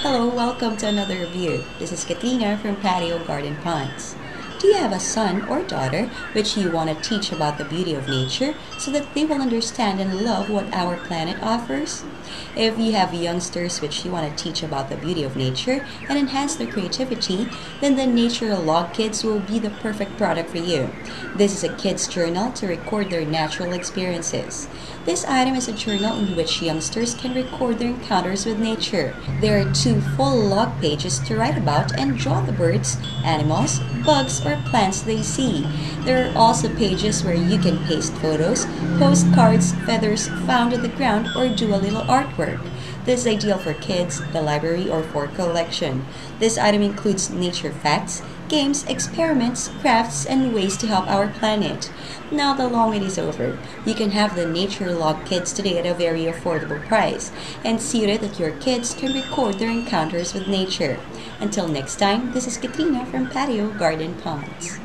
Hello, welcome to another review. This is Katrina from Patio Garden Ponds. Do you have a son or daughter which you want to teach about the beauty of nature so that they will understand and love what our planet offers? If you have youngsters which you want to teach about the beauty of nature and enhance their creativity, then the Nature Log Kids will be the perfect product for you. This is a kids' journal to record their natural experiences. This item is a journal in which youngsters can record their encounters with nature. There are two full log pages to write about and draw the birds, animals, bugs, or plants they see. There are also pages where you can paste photos, postcards, feathers found on the ground, or do a little artwork. This is ideal for kids, the library, or for collection. This item includes nature facts, games, experiments, crafts, and ways to help our planet. Now the long wait is over. You can have the Nature Log Kids today at a very affordable price, and see to it that your kids can record their encounters with nature. Until next time, this is Katrina from Patio Garden Ponds.